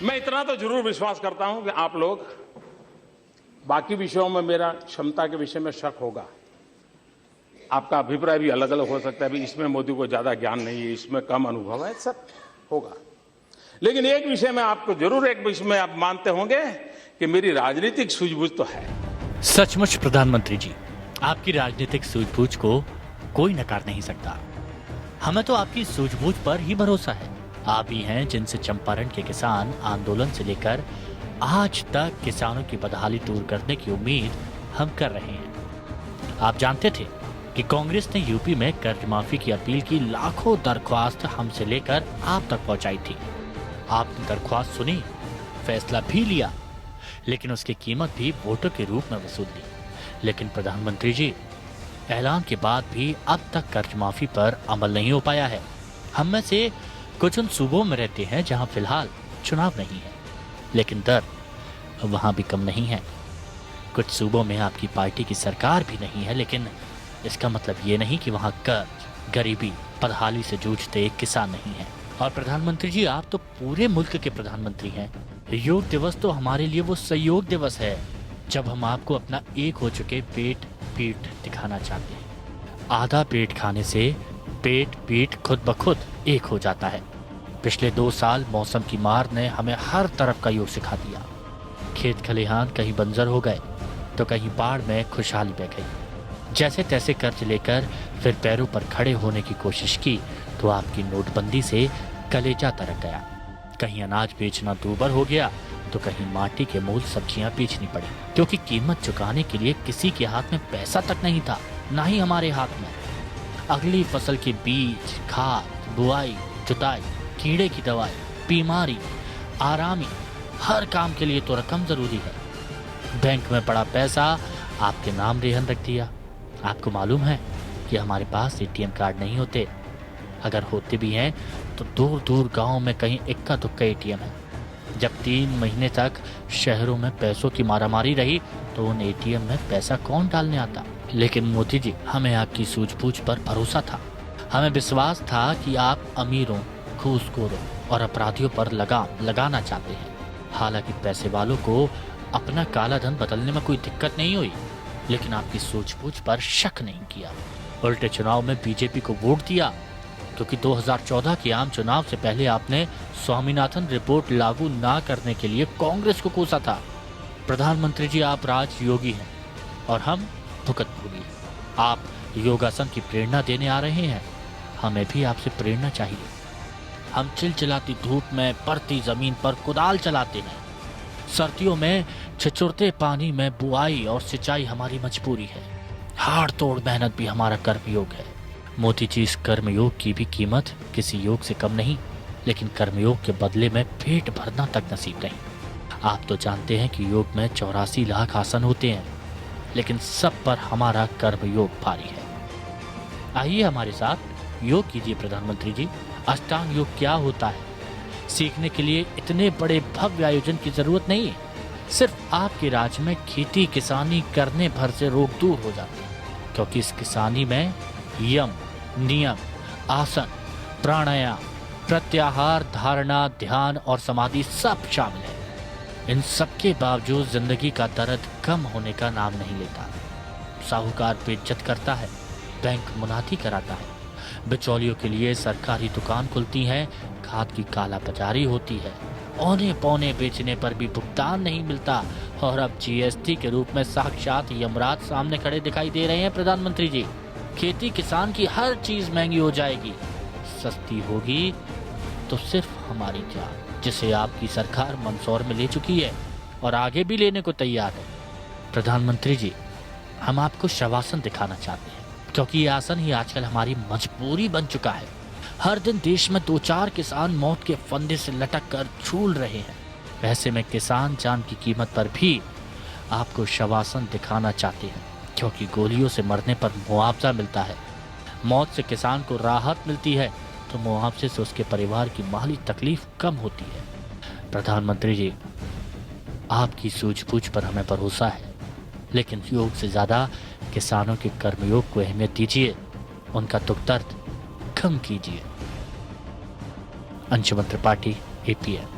मैं इतना तो जरूर विश्वास करता हूं कि आप लोग बाकी विषयों में मेरा क्षमता के विषय में शक होगा, आपका अभिप्राय भी अलग अलग हो सकता है, इसमें मोदी को ज्यादा ज्ञान नहीं है, इसमें कम अनुभव है, सब होगा। लेकिन एक विषय में आपको जरूर, एक विषय में आप मानते होंगे कि मेरी राजनीतिक सूझबूझ तो है। सचमुच प्रधानमंत्री जी, आपकी राजनीतिक सूझबूझ को कोई नकार नहीं सकता। हमें तो आपकी सूझबूझ पर ही भरोसा है। आप ही हैं जिनसे चंपारण के किसान आंदोलन से लेकर आज तक किसानों की बदहाली दूर करने की उम्मीद हम कर रहे हैं। आप जानते थे कि कांग्रेस ने यूपी में कर्ज माफी की अपील की लाखों दरख्वास्त हमसे लेकर आप तक पहुंचाई थी। आपने दरख्वास्त सुनी, फैसला भी लिया, लेकिन उसकी कीमत भी वोटों के रूप में वसूल ली। लेकिन प्रधानमंत्री जी, ऐलान के बाद भी अब तक कर्ज माफी पर अमल नहीं हो पाया है। हम में से कुछ उन सूबों में रहते हैं जहां फिलहाल चुनाव नहीं है, लेकिन दर वहां भी कम नहीं है। कुछ सूबों में आपकी पार्टी की सरकार भी नहीं है, लेकिन इसका मतलब ये नहीं कि वहां कर्ज, गरीबी, बदहाली से जूझते एक किसान नहीं है। और प्रधानमंत्री जी, आप तो पूरे मुल्क के प्रधानमंत्री हैं। योग दिवस तो हमारे लिए वो सहयोग दिवस है जब हम आपको अपना एक हो चुके पेट पीठ दिखाना चाहते हैं। आधा पेट खाने से पेट पीठ खुद ब खुद एक हो जाता है। पिछले 2 साल मौसम की मार ने हमें हर तरफ का योग सिखा दिया। खेत खलिहान कहीं बंजर हो गए तो कहीं बाढ़ में खुशहाली बह गई। जैसे तैसे कर्ज लेकर फिर पैरों पर खड़े होने की कोशिश की तो आपकी नोटबंदी से कलेजा तरक गया। कहीं अनाज बेचना दूभर हो गया तो कहीं माटी के मूल सब्जियां बेचनी पड़ी, क्योंकि कीमत चुकाने के लिए किसी के हाथ में पैसा तक नहीं था, ना ही हमारे हाथ में। अगली फसल के बीज, खाद, बुआई, जुताई, कीड़े की दवाई, बीमारी, आरामी, हर काम के लिए तो रकम जरूरी है। बैंक में पड़ा पैसा आपके नाम रेहन रख दिया। आपको मालूम है कि हमारे पास एटीएम कार्ड नहीं होते। अगर होते भी हैं तो दूर दूर गांव में कहीं इक्का दुक्का एटीएम है। जब 3 महीने तक शहरों में पैसों की मारामारी रही तो उन एटीएम में पैसा कौन डालने आता। लेकिन मोदी जी, हमें आपकी सूझबूझ पर भरोसा था। हमें विश्वास था कि आप अमीरों, घूसखोरों और अपराधियों पर लगाम लगाना चाहते हैं। हालांकि पैसे वालों को अपना काला धन बदलने में कोई दिक्कत नहीं हुई, लेकिन आपकी सूझबूझ पर शक नहीं किया। उल्टे चुनाव में बीजेपी को वोट दिया, क्योंकि 2014 के आम चुनाव से पहले आपने स्वामीनाथन रिपोर्ट लागू ना करने के लिए कांग्रेस को कोसा था। प्रधानमंत्री जी, आप राजयोगी हैं और हम भुक्तभोगी। आप योगासन की प्रेरणा देने आ रहे हैं, हमें भी आपसे प्रेरणा चाहिए। हम चिलचिलाती धूप में पड़ती जमीन पर कुदाल चलाते हैं। सर्दियों में छिछुरते पानी में बुआई और सिंचाई हमारी मजबूरी है। हाड़ तोड़ मेहनत भी हमारा कर्मयोग है। मोदी जी, इस कर्मयोग की भी कीमत किसी योग से कम नहीं, लेकिन कर्मयोग के बदले में पेट भरना तक नसीब नहीं। आप तो जानते हैं कि योग में 84 लाख आसन होते हैं, लेकिन सब पर हमारा कर्मयोग भारी है। आइए हमारे साथ योग कीजिए प्रधानमंत्री जी। अष्टांग योग क्या होता है, सीखने के लिए इतने बड़े भव्य आयोजन की जरूरत नहीं है। सिर्फ आपके राज्य में खेती किसानी करने भर से रोग दूर हो जाते हैं, क्योंकि इस किसानी में यम, नियम, आसन, प्राणायाम, प्रत्याहार, धारणा, ध्यान और समाधि सब शामिल है। इन सब के बावजूद जिंदगी का दर्द कम होने का नाम नहीं लेता। साहूकार बेइज्जत करता है, बैंक मुनादी कराता है, बिचौलियों के लिए सरकारी दुकान खुलती है, खाद की काला बाजारी होती है, औने पौने बेचने पर भी भुगतान नहीं मिलता, और अब जीएसटी के रूप में साक्षात यमराज सामने खड़े दिखाई दे रहे हैं प्रधानमंत्री जी। खेती किसान की हर चीज महंगी हो जाएगी। सस्ती होगी तो सिर्फ हमारी जान, जिसे आपकी सरकार मंदसौर में ले चुकी है और आगे भी लेने को तैयार है। प्रधानमंत्री जी, हम आपको शवासन दिखाना चाहते हैं, क्योंकि ये आसन ही आजकल हमारी मजबूरी बन चुका है। हर दिन देश में 2-4 किसान मौत के फंदे से लटक कर झूल रहे हैं। ऐसे में किसान जान की कीमत पर भी आपको शवासन दिखाना चाहते हैं, क्योंकि गोलियों से मरने पर मुआवजा मिलता है। मौत से किसान को राहत मिलती है तो मुआवजे से उसके परिवार की माली तकलीफ कम होती है। प्रधानमंत्री जी, आपकी सूझबूझ पर हमें भरोसा है, लेकिन योग से ज्यादा किसानों के कर्मयोग को अहमियत दीजिए, उनका दुख दर्द कम कीजिए। अंशुमन त्रिपाठी, APN।